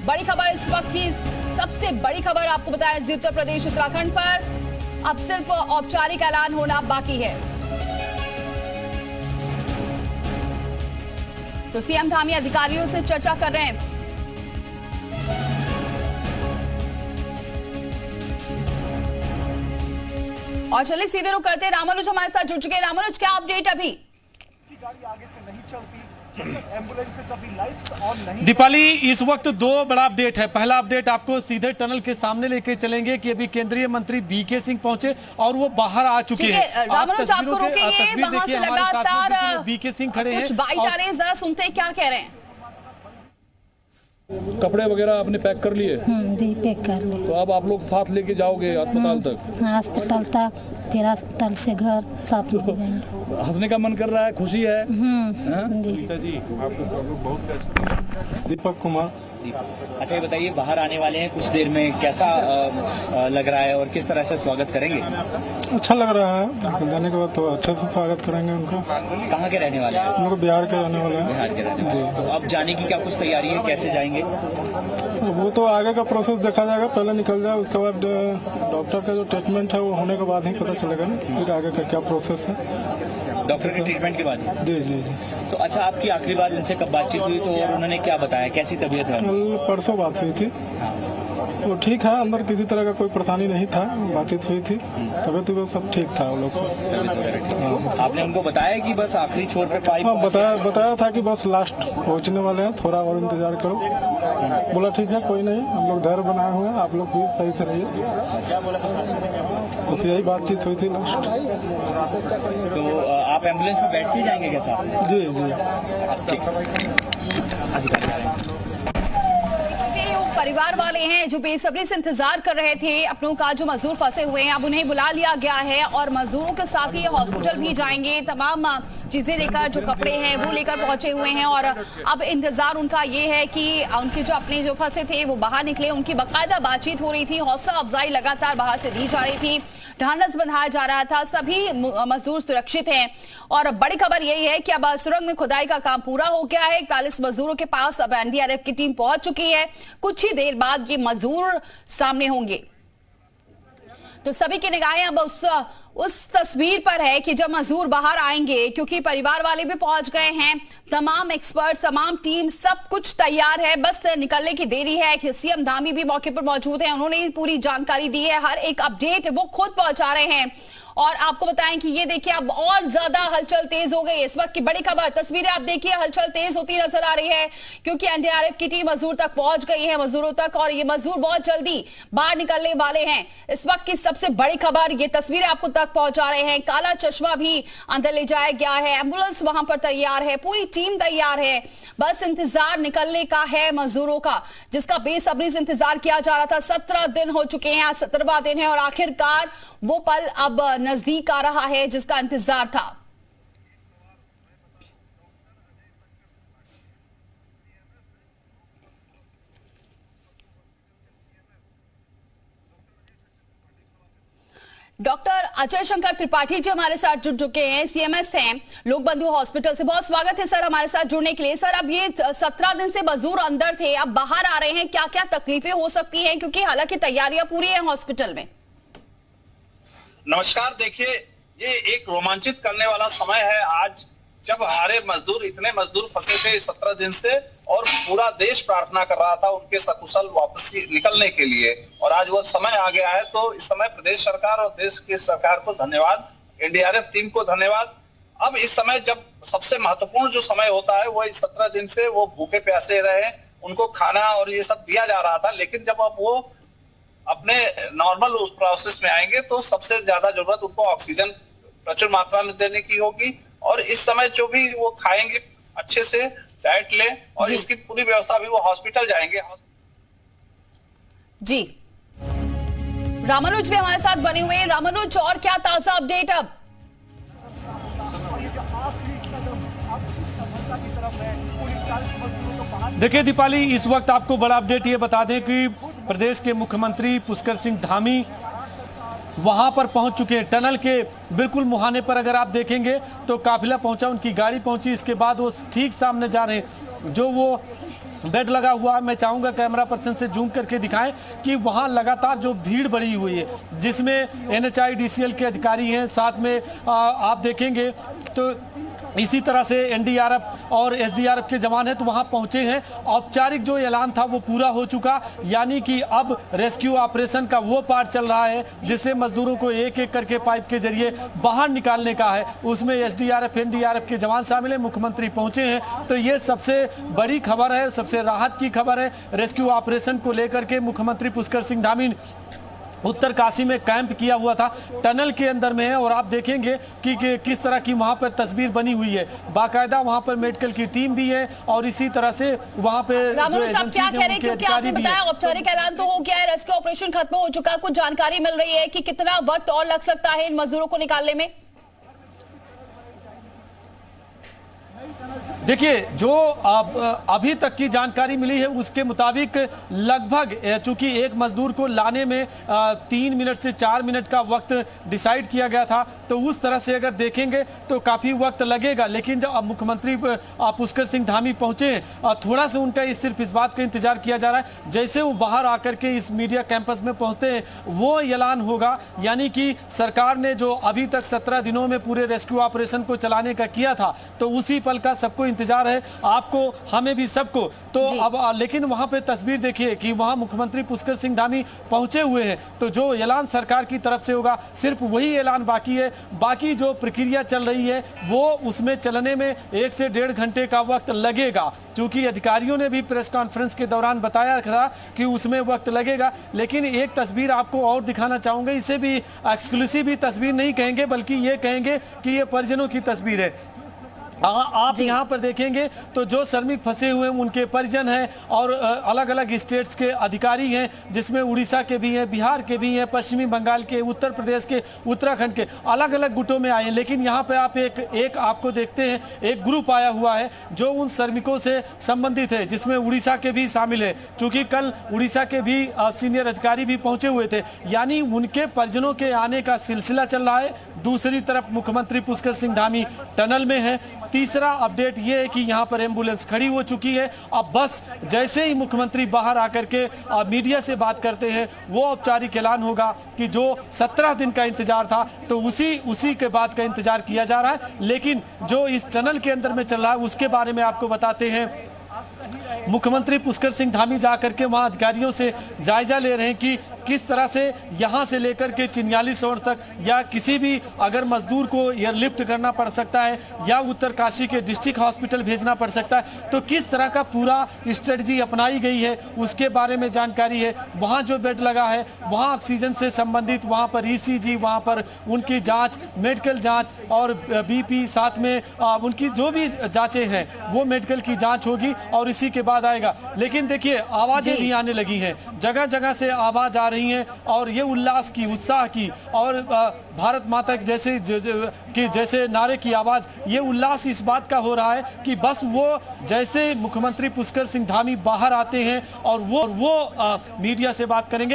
बड़ी खबर इस वक्त की सबसे बड़ी खबर आपको बताएं, उत्तर प्रदेश उत्तराखंड पर अब सिर्फ औपचारिक ऐलान होना बाकी है। तो सीएम धामी अधिकारियों से चर्चा कर रहे हैं। और चलिए सीधे रुख करते हैं, रामानुज हमारे साथ जुड़ चुके हैं। रामानुज, क्या अपडेट अभी? गाड़ी आगे से नहीं चलती, एम्बुलेंसेस अभी लाइट्स ऑन नहीं। दीपाली, इस वक्त दो बड़ा अपडेट है। पहला अपडेट आपको सीधे टनल के सामने लेके चलेंगे कि अभी केंद्रीय मंत्री बीके सिंह पहुंचे और वो बाहर आ चुके हैं। रामानुज, आपको रोकेंगे, वहां से लगातार बीके सिंह खड़े हैं। कुछ बाइट आ रहे हैं, जरा सुनते हैं क्या कह रहे हैं। कपड़े वगैरह आपने पैक कर लिए? जी, पैक कर लिए। तो अब आप लोग साथ लेके जाओगे अस्पताल तक? हाँ, अस्पताल तक, फिर अस्पताल से घर, साथ में जाएंगे। हंसने का मन कर रहा है, खुशी है? जी। दीपक कुमार। अच्छा, ये बताइए, बाहर आने वाले हैं कुछ देर में, कैसा लग रहा है और किस तरह से स्वागत करेंगे? अच्छा लग रहा है, जाने के बाद तो अच्छे से स्वागत करेंगे उनका। कहाँ के रहने वाले हैं? उनको बिहार के रहने वाले हैं। बिहार के रहने वाले। तो अब जाने की क्या कुछ तैयारी है, कैसे जाएंगे? वो तो आगे का प्रोसेस देखा जाएगा, पहले निकल जाए, उसके बाद डॉक्टर का जो ट्रीटमेंट है वो होने के बाद ही पता चलेगा ना फिर आगे का क्या प्रोसेस है। डॉक्टर के ट्रीटमेंट के बाद? जी जी जी। तो अच्छा, आपकी आखिरी बार उनसे कब बातचीत हुई तो और उन्होंने क्या बताया, कैसी तबीयत है? कल परसों बात हुई थी, वो ठीक है, अंदर किसी तरह का कोई परेशानी नहीं था, बातचीत हुई थी, तबियत वो सब ठीक था वो लोग को। आपने उनको बताया कि बस आखिरी छोर पे पाइप? हाँ, बताया था कि बस लास्ट पहुंचने वाले हैं, थोड़ा और इंतजार करो। बोला ठीक है, कोई नहीं, हम लोग धैर्य बनाए हुए हैं, आप लोग भी सही से रहिए। बस यही बातचीत हुई थी लास्ट। तो आप एम्बुलेंस में बैठ के जाएंगे क्या साहब? जी जी। परिवार वाले हैं जो बेसब्री से इंतजार कर रहे थे अपनों का, जो मजदूर फंसे हुए हैं, अब उन्हें बुला लिया गया है और मजदूरों के साथ ही हॉस्पिटल भी जाएंगे। तमाम चीजें लेकर, जो कपड़े हैं वो लेकर पहुंचे हुए हैं और अब इंतजार उनका ये है कि उनके जो अपने जो फंसे थे वो बाहर निकले। उनकी बाकायदा बातचीत हो रही थी, हौसला अफजाई लगातार बाहर से दी जा रही थी, ढांढस बंधाया जा रहा था, सभी मजदूर सुरक्षित हैं। और बड़ी खबर यही है कि अब सुरंग में खुदाई का काम पूरा हो गया है। 41 मजदूरों के पास अब एनडीआरएफ की टीम पहुंच चुकी है। कुछ ही देर बाद ये मजदूर सामने होंगे। तो सभी की निगाहें अब उस तस्वीर पर है कि जब मजदूर बाहर आएंगे, क्योंकि परिवार वाले भी पहुंच गए हैं, तमाम एक्सपर्ट, तमाम टीम, सब कुछ तैयार है, बस निकलने की देरी है। सीएम धामी भी मौके पर मौजूद हैं, उन्होंने पूरी जानकारी दी है, हर एक अपडेट वो खुद पहुंचा रहे हैं। और आपको बताएं कि ये देखिए, अब और ज्यादा हलचल तेज हो गई। इस वक्त की बड़ी खबर, तस्वीरें आप देखिए, हलचल तेज होती नजर आ रही है क्योंकि एनडीआरएफ की टीम मजदूर तक पहुंच गई है, मजदूरों तक, और ये मजदूर बहुत जल्दी बाहर निकलने वाले हैं। इस वक्त की सबसे बड़ी खबर, ये तस्वीरें आपको तक पहुंचा रहे हैं। काला चश्मा भी अंदर ले जाया गया है, एम्बुलेंस वहां पर तैयार है, पूरी टीम तैयार है, बस इंतजार निकलने का है मजदूरों का, जिसका बेसब्री से इंतजार किया जा रहा था। 17 दिन हो चुके हैं, आज 17वां दिन है और आखिरकार वो पल अब नजदीक आ रहा है जिसका इंतजार था। डॉक्टर अजय शंकर त्रिपाठी जी हमारे साथ जुड़ चुके हैं, सीएमएस हैं लोक बंधु हॉस्पिटल से। बहुत स्वागत है सर हमारे साथ जुड़ने के लिए। सर, अब ये 17 दिन से मजदूर अंदर थे, अब बाहर आ रहे हैं, क्या क्या तकलीफें हो सकती हैं, क्योंकि हालांकि तैयारियां पूरी हैं हॉस्पिटल में? नमस्कार। देखिए, ये एक रोमांचित करने वाला समय है आज, जब हमारे मजदूर, इतने मजदूर फंसे थे 17 दिन से और पूरा देश प्रार्थना कर रहा था उनके सकुशल वापस निकलने के लिए, और आज वो समय आ गया है। तो इस समय प्रदेश सरकार और देश की सरकार को धन्यवाद, एनडीआरएफ टीम को धन्यवाद। अब इस समय जब सबसे महत्वपूर्ण जो समय होता है, वो 17 दिन से वो भूखे प्यासे रहे, उनको खाना और ये सब दिया जा रहा था, लेकिन जब अब वो अपने नॉर्मल उस प्रोसेस में आएंगे तो सबसे ज्यादा जरूरत उनको ऑक्सीजन प्रचुर मात्रा में देने की होगी। और इस समय जो भी वो खाएंगे, अच्छे से डाइट ले, और इसकी पूरी व्यवस्था भी, वो हॉस्पिटल जाएंगे। जी, रामानुज भी हमारे साथ बने हुए हैं। रामानुज, और क्या ताजा अपडेट अब? देखिए दीपाली, इस वक्त आपको बड़ा अपडेट ये बता दें कि प्रदेश के मुख्यमंत्री पुष्कर सिंह धामी वहां पर पहुंच चुके हैं। टनल के बिल्कुल मुहाने पर अगर आप देखेंगे तो काफिला पहुंचा, उनकी गाड़ी पहुंची, इसके बाद वो ठीक सामने जा रहे हैं। जो वो बेड लगा हुआ है। मैं चाहूंगा कैमरा पर्सन से जूम करके दिखाएं कि वहां लगातार जो भीड़ बढ़ी हुई है, जिसमें NHIDCL के अधिकारी हैं, साथ में आप देखेंगे तो इसी तरह से NDRF और SDRF के जवान हैं, तो वहां पहुंचे हैं। औपचारिक जो ऐलान था वो पूरा हो चुका, यानी कि अब रेस्क्यू ऑपरेशन का वो पार्ट चल रहा है जिससे मजदूरों को एक एक करके पाइप के जरिए बाहर निकालने का है। उसमें SDRF NDRF के जवान शामिल हैं, मुख्यमंत्री पहुंचे हैं। तो ये सबसे बड़ी खबर है, सबसे राहत की खबर है। रेस्क्यू ऑपरेशन को लेकर के मुख्यमंत्री पुष्कर सिंह धामी उत्तरकाशी में कैंप किया हुआ था, टनल के अंदर में है, और आप देखेंगे कि किस तरह की वहां पर तस्वीर बनी हुई है। बाकायदा वहां पर मेडिकल की टीम भी है और इसी तरह से वहां पे जो एजेंसी क्या कह रहे हैं, क्योंकि आपने बताया औपचारिक ऐलान तो हो गया है, रेस्क्यू ऑपरेशन खत्म हो चुका है, कुछ जानकारी मिल रही है कि कितना वक्त और लग सकता है इन मजदूरों को निकालने में? देखिए, जो अभी तक की जानकारी मिली है उसके मुताबिक लगभग, चूंकि एक मजदूर को लाने में 3 मिनट से 4 मिनट का वक्त डिसाइड किया गया था, तो उस तरह से अगर देखेंगे तो काफी वक्त लगेगा। लेकिन जब मुख्यमंत्री पुष्कर सिंह धामी पहुंचे, थोड़ा सा उनका सिर्फ इस बात का इंतजार किया जा रहा है, जैसे वो बाहर आकर के इस मीडिया कैंपस में पहुंचते हैं वो ऐलान होगा। यानी कि सरकार ने जो अभी तक 17 दिनों में पूरे रेस्क्यू ऑपरेशन को चलाने का किया था, तो उसी पल का सबको इंतजार है, आपको, हमें भी, सबको। तो अब लेकिन वहां पे तस्वीर देखिए कि वहां मुख्यमंत्री पुष्कर सिंह धामी पहुंचे हुए हैं, तो जो ऐलान सरकार की तरफ से होगा सिर्फ वही ऐलान बाकी है। बाकी जो प्रक्रिया चल रही है वो उसमें चलने में 1 से 1.5 घंटे का वक्त लगेगा, क्योंकि अधिकारियों ने भी प्रेस कॉन्फ्रेंस के दौरान बताया था कि उसमें वक्त लगेगा। लेकिन एक तस्वीर आपको और दिखाना चाहूंगा, इसे भी एक्सक्लूसिव भी तस्वीर नहीं कहेंगे बल्कि ये कहेंगे कि ये परिजनों की तस्वीर है। आप यहाँ पर देखेंगे तो जो श्रमिक फंसे हुए हैं उनके परिजन हैं और अलग अलग स्टेट्स के अधिकारी हैं, जिसमें उड़ीसा के भी हैं, बिहार के भी हैं, पश्चिमी बंगाल के, उत्तर प्रदेश के, उत्तराखंड के, अलग अलग गुटों में आए हैं। लेकिन यहाँ पे आप एक आपको देखते हैं, एक ग्रुप आया हुआ है जो उन श्रमिकों से संबंधित है, जिसमें उड़ीसा के भी शामिल है, क्योंकि कल उड़ीसा के भी सीनियर अधिकारी भी पहुंचे हुए थे। यानी उनके परिजनों के आने का सिलसिला चल रहा है। दूसरी तरफ मुख्यमंत्री पुष्कर सिंह धामी टनल में है। तीसरा अपडेट ये है कि यहाँ पर एम्बुलेंस खड़ी हो चुकी है। अब बस जैसे ही मुख्यमंत्री बाहर आकर के मीडिया से बात करते हैं, वो औपचारिक ऐलान होगा कि जो 17 दिन का इंतजार था तो उसी के बाद का इंतजार किया जा रहा है। लेकिन जो इस टनल के अंदर में चल रहा है उसके बारे में आपको बताते हैं। मुख्यमंत्री पुष्कर सिंह धामी जाकर के वहां अधिकारियों से जायजा ले रहे हैं कि किस तरह से यहां से लेकर के चिन्याली शहर तक, या किसी भी अगर मजदूर को एयरलिफ्ट करना पड़ सकता है या उत्तरकाशी के डिस्ट्रिक्ट हॉस्पिटल भेजना पड़ सकता है, तो किस तरह का पूरा स्ट्रेटजी अपनाई गई है उसके बारे में जानकारी है। वहां जो बेड लगा है वहां ऑक्सीजन से संबंधित, वहां पर ECG, वहां पर उनकी जांच, मेडिकल जांच और BP, साथ में उनकी जो भी जांचें हैं वो मेडिकल की जांच होगी और इसी के बाद आएगा। लेकिन देखिए, आवाजें भी आने लगी हैं, जगह जगह से आवाज आ रही हैं और ये उल्लास की, उत्साह की और भारत माता जैसे नारे की आवाज, ये उल्लास इस बात का हो रहा है कि बस वो जैसे मुख्यमंत्री पुष्कर सिंह धामी बाहर आते हैं और वो मीडिया से बात करेंगे।